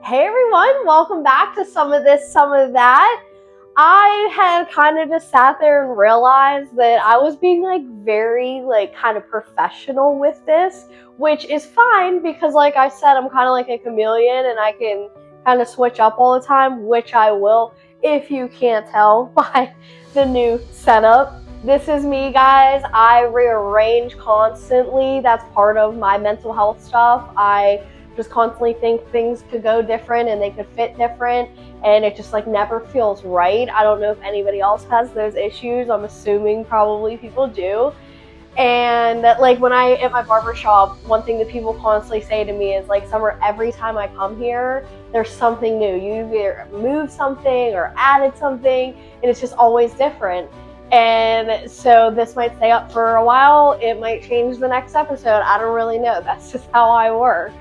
Hey everyone, welcome back to Some of This, Some of That. I had kind of just sat there and realized that I was being very kind of professional with this, which is fine because like I said, I'm kind of like a chameleon and I can kind of switch up all the time, which I will if you can't tell by the new setup. This is me, guys. I rearrange constantly. That's part of my mental health stuff. I just constantly think things could go different and they could fit different, and it just never feels right. I don't know if anybody else has those issues. I'm assuming probably people do. And when I at my barber shop, one thing that people constantly say to me is Summer, every time I come here, there's something new. You either moved something or added something, and it's just always different. And so this might stay up for a while. It might change the next episode. I don't really know. That's just how I work.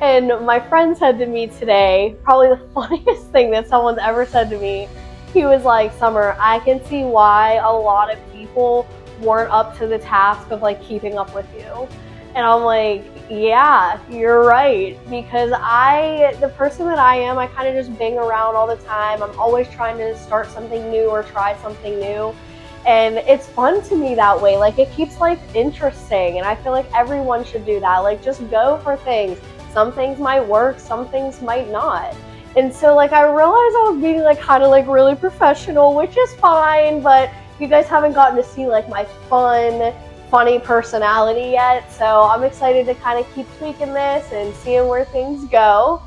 And my friend said to me today, probably the funniest thing that someone's ever said to me, he was like, Summer, I can see why a lot of people weren't up to the task of keeping up with you. And I'm like, yeah, you're right. Because the person that I am, I kind of just bing around all the time. I'm always trying to start something new or try something new. And it's fun to me that way. It keeps life interesting. And I feel like everyone should do that. Just go for things. Some things might work, some things might not. And so I realized I was being kind of really professional, which is fine, but you guys haven't gotten to see my funny personality yet. So I'm excited to kind of keep tweaking this and seeing where things go.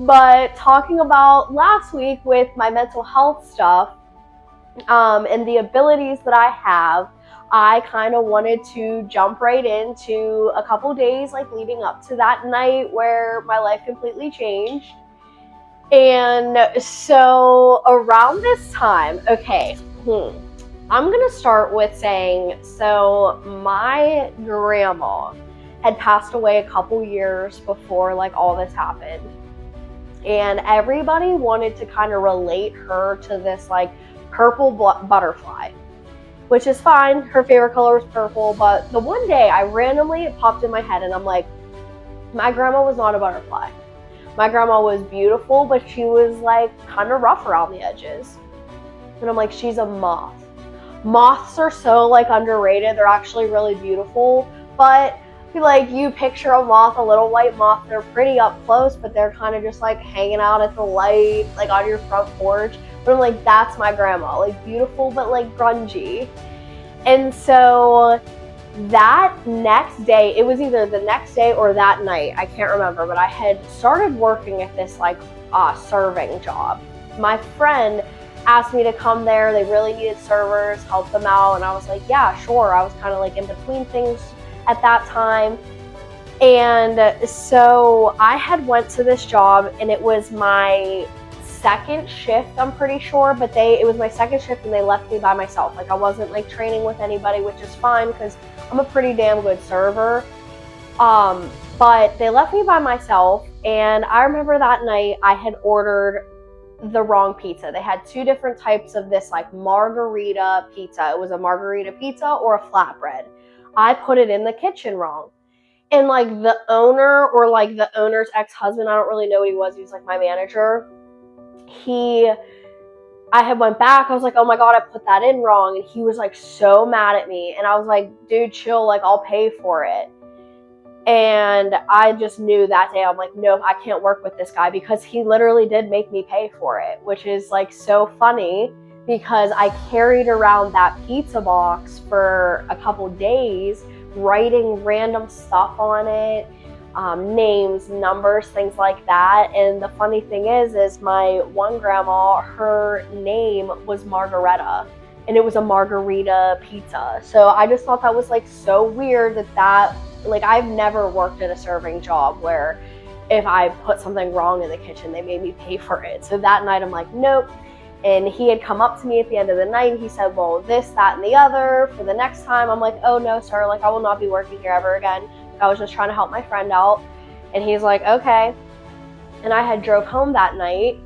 But talking about last week with my mental health stuff, and the abilities that I have, I kind of wanted to jump right into a couple days leading up to that night where my life completely changed. And so around this time, I'm going to start with saying, so my grandma had passed away a couple years before all this happened. And everybody wanted to kind of relate her to this purple butterfly, which is fine. Her favorite color is purple. But the one day it popped in my head and I'm like, my grandma was not a butterfly. My grandma was beautiful, but she was kind of rough around the edges. And I'm like, she's a moth. Moths are so underrated. They're actually really beautiful. But you picture a moth, a little white moth, they're pretty up close, but they're kind of just hanging out at the light, on your front porch. But I'm like, that's my grandma, beautiful, but grungy. And so that next day, it was either the next day or that night, I can't remember, but I had started working at this serving job. My friend asked me to come there. They really needed servers, help them out. And I was like, yeah, sure. I was kind of in between things at that time. And so I had went to this job and it was my second shift, I'm pretty sure, but it was my second shift and they left me by myself. I wasn't training with anybody, which is fine because I'm a pretty damn good server. But they left me by myself, and I remember that night I had ordered the wrong pizza. They had two different types of this margarita pizza. It was a margarita pizza or a flatbread. I put it in the kitchen wrong. And the owner or the owner's ex-husband, I don't really know what he was my manager. I had went back, I was like, oh my god, I put that in wrong. And he was so mad at me. And I was like, dude, chill, I'll pay for it. And I just knew that day, I'm like, no, I can't work with this guy because he literally did make me pay for it, which is so funny because I carried around that pizza box for a couple days, writing random stuff on it, names, numbers, things like that. And the funny thing is my one grandma, her name was Margaretta, and it was a margarita pizza. So I just thought that was so weird that I've never worked at a serving job where if I put something wrong in the kitchen, they made me pay for it. So that night I'm like, nope. And he had come up to me at the end of the night and he said, well, this, that, and the other for the next time. I'm like, oh no, sir, I will not be working here ever again. I was just trying to help my friend out. And he's like, okay. And I had drove home that night,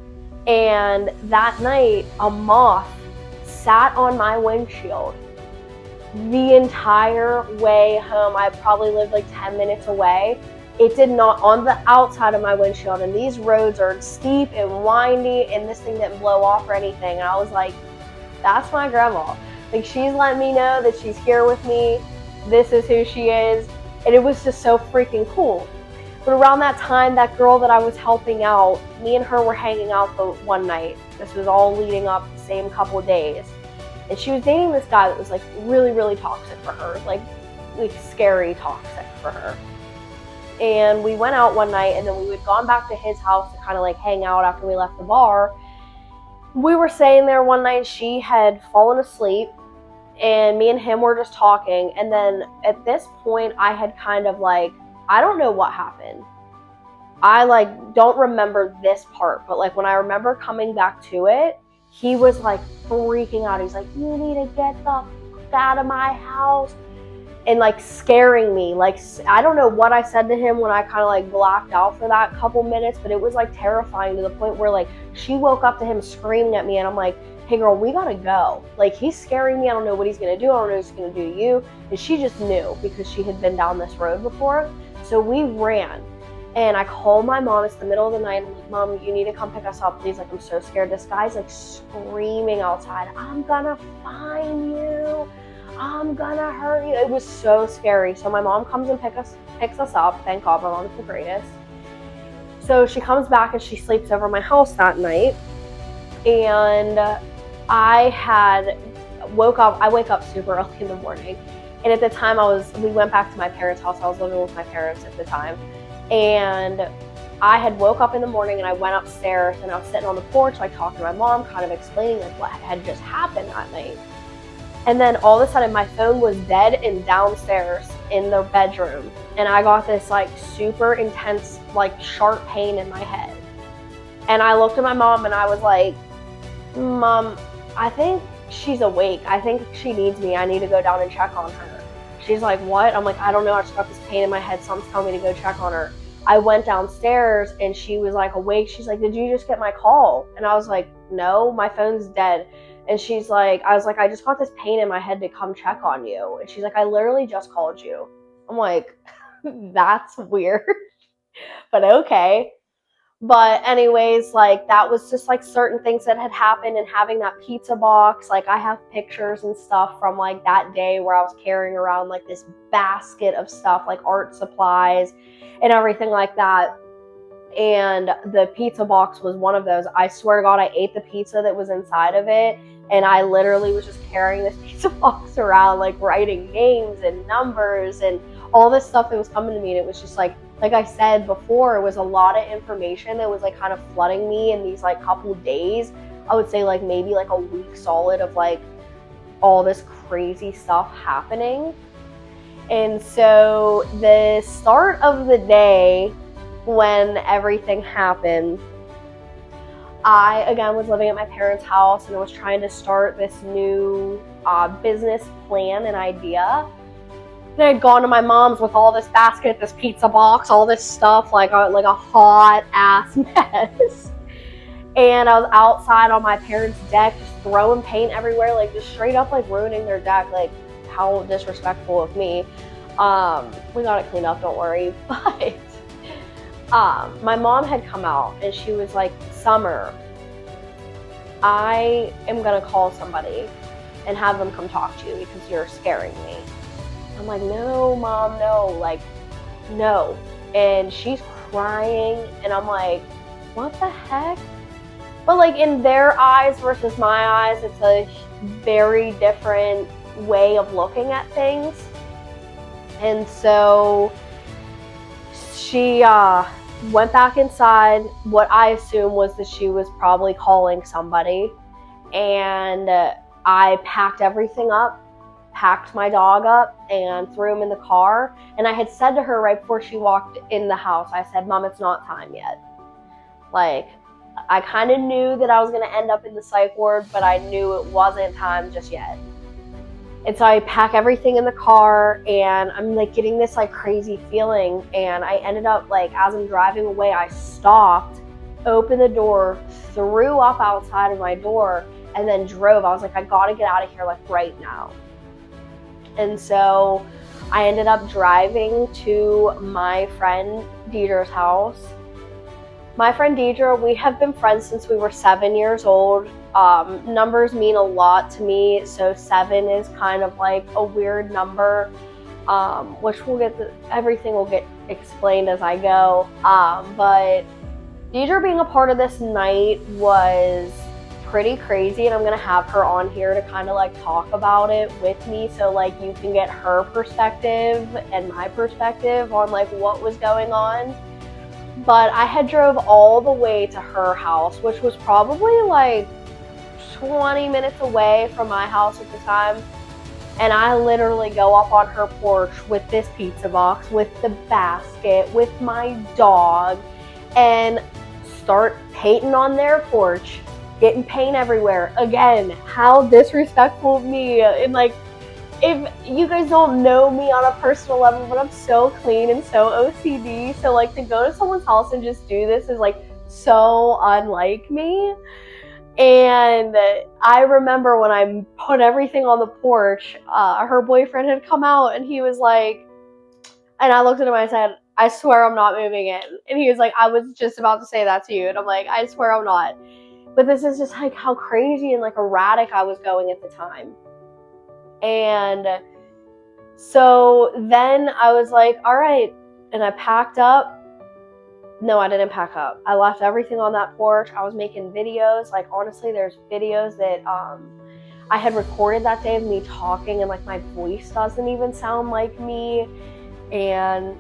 and that night a moth sat on my windshield the entire way home. I probably lived 10 minutes away. It did not, on the outside of my windshield, and these roads are steep and windy, and this thing didn't blow off or anything. And I was like, that's my grandma. Like, she's letting me know that she's here with me. This is who she is. And it was just so freaking cool. But around that time, that girl that I was helping out, me and her were hanging out the one night. This was all leading up the same couple days. And she was dating this guy that was like really, really toxic for her. Like scary toxic for her. And we went out one night, and then we had gone back to his house to kind of like hang out after we left the bar. We were staying there one night. She had fallen asleep, and me and him were just talking. And then at this point, I had kind of like, I don't know what happened. I like don't remember this part, but like when I remember coming back to it, he was like freaking out. He's like, you need to get the fuck out of my house. And like scaring me. Like, I don't know what I said to him when I kind of like blacked out for that couple minutes, but it was like terrifying to the point where like she woke up to him screaming at me, and I'm like, hey girl, we gotta go. Like, he's scaring me. I don't know what he's gonna do. I don't know what he's gonna do to you. And she just knew because she had been down this road before. So we ran. And I called my mom. It's the middle of the night. I'm like, Mom, you need to come pick us up, please. Like, I'm so scared. This guy's like screaming outside, I'm gonna find you. I'm gonna hurt you. It was so scary. So my mom comes and picks us up. Thank God, my mom's the greatest. So she comes back and she sleeps over my house that night. And I wake up super early in the morning. And at the time we went back to my parents' house. I was living with my parents at the time. And I had woke up in the morning, and I went upstairs, and I was sitting on the porch, like talking to my mom, kind of explaining like what had just happened that night. And then all of a sudden my phone was dead and downstairs in the bedroom. And I got this like super intense, like sharp pain in my head. And I looked at my mom and I was like, Mom, I think she's awake. I think she needs me. I need to go down and check on her. She's like, what? I'm like, I don't know. I just got this pain in my head. Someone's telling me to go check on her. I went downstairs and she was like awake. She's like, did you just get my call? And I was like, no, my phone's dead. And she's like, I was like, I just got this pain in my head to come check on you. And she's like, I literally just called you. I'm like, that's weird, but okay. But anyways, like that was just like certain things that had happened, and having that pizza box, like I have pictures and stuff from like that day where I was carrying around like this basket of stuff, like art supplies and everything like that. And the pizza box was one of those. I swear to God, I ate the pizza that was inside of it. And I literally was just carrying this pizza box around, like writing names and numbers and all this stuff that was coming to me. And it was just like I said before, it was a lot of information that was like kind of flooding me in these like couple days. I would say like maybe like a week solid of like all this crazy stuff happening. And so the start of the day when everything happened, I, again, was living at my parents' house, and I was trying to start this new business plan and idea. And I had gone to my mom's with all this basket, this pizza box, all this stuff, like a hot-ass mess. And I was outside on my parents' deck, just throwing paint everywhere, like just straight up like ruining their deck. Like, how disrespectful of me. We got it cleaned up, don't worry. But my mom had come out and she was like, Summer, I am gonna call somebody and have them come talk to you because you're scaring me. I'm like, no, Mom, no, like, no. And she's crying, and I'm like, what the heck? But like in their eyes versus my eyes, it's a very different way of looking at things. And so she went back inside. What I assume was that she was probably calling somebody. And I packed everything up, packed my dog up, and threw him in the car. And I had said to her right before she walked in the house, I said, Mom, it's not time yet. Like, I kind of knew that I was going to end up in the psych ward, but I knew it wasn't time just yet. And so I pack everything in the car, and I'm like getting this like crazy feeling. And I ended up like, as I'm driving away, I stopped, opened the door, threw up outside of my door, and then drove. I was like, I gotta get out of here like right now. And so I ended up driving to my friend Deidre's house. My friend Deidre, we have been friends since we were 7 years old. Numbers mean a lot to me, so 7 is kind of like a weird number, which everything will get explained as I go. But Deidre being a part of this night was pretty crazy, and I'm gonna have her on here to kind of like talk about it with me, so like you can get her perspective and my perspective on like what was going on. But I had drove all the way to her house, which was probably like 20 minutes away from my house at the time. And I literally go up on her porch with this pizza box, with the basket, with my dog, and start painting on their porch, getting paint everywhere. Again, how disrespectful of me. And like, if you guys don't know me on a personal level, but I'm so clean and so OCD, so like to go to someone's house and just do this is like so unlike me. And I remember when I put everything on the porch, her boyfriend had come out and he was like, and I looked at him and I said, I swear I'm not moving in. And he was like, I was just about to say that to you. And I'm like, I swear I'm not. But this is just like how crazy and like erratic I was going at the time. And so then I was like, all right. And I packed up. No, I didn't pack up. I left everything on that porch. I was making videos. Like, honestly, there's videos that I had recorded that day of me talking, and like my voice doesn't even sound like me. And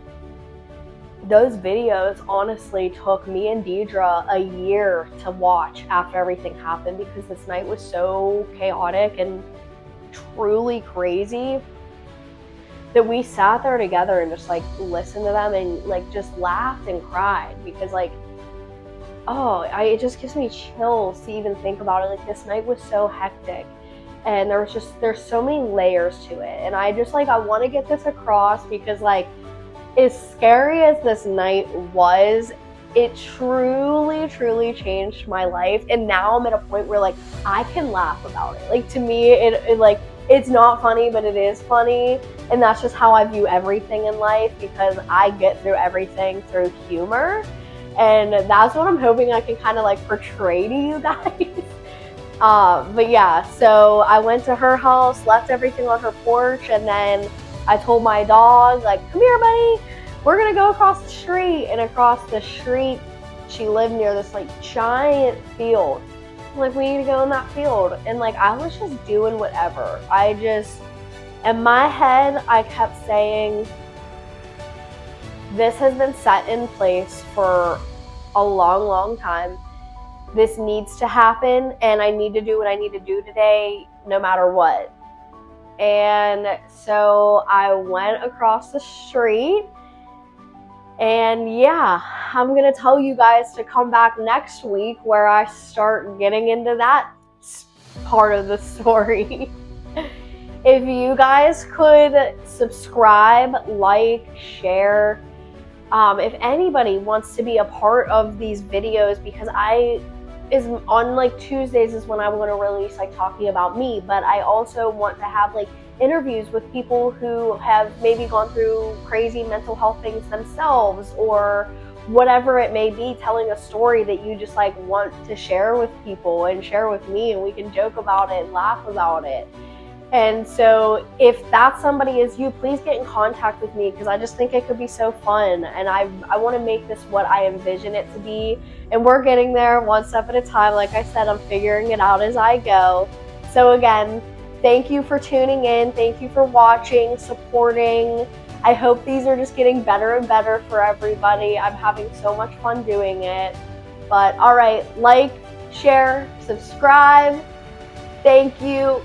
those videos honestly took me and Deidre a year to watch after everything happened, because this night was so chaotic and truly crazy that we sat there together and just like listened to them and like just laughed and cried, because like, it just gives me chills to even think about it. Like, this night was so hectic, and there's so many layers to it, and I want to get this across, because like, as scary as this night was, it truly changed my life. And now I'm at a point where like I can laugh about it. Like, to me, it like, it's not funny, but it is funny. And that's just how I view everything in life, because I get through everything through humor. And that's what I'm hoping I can kind of like portray to you guys. But yeah, so I went to her house, left everything on her porch, and then I told my dog, like, come here, buddy, we're gonna go across the street. And across the street, she lived near this like giant field. Like, we need to go in that field. And like, I was just doing whatever. In my head, I kept saying, this has been set in place for a long time. This needs to happen, and I need to do what I need to do today, no matter what. And so I went across the street, and yeah, I'm gonna tell you guys to come back next week where I start getting into that part of the story. If you guys could subscribe, like, share, if anybody wants to be a part of these videos, because on like Tuesdays is when I want to release like talking about me, but I also want to have like interviews with people who have maybe gone through crazy mental health things themselves, or whatever it may be, telling a story that you just like want to share with people and share with me, and we can joke about it and laugh about it. And so if that somebody is you, please get in contact with me, because I just think it could be so fun, and I want to make this what I envision it to be. And we're getting there one step at a time. Like I said, I'm figuring it out as I go. So again, thank you for tuning in. Thank you for watching, supporting. I hope these are just getting better and better for everybody. I'm having so much fun doing it. But all right, like, share, subscribe. Thank you.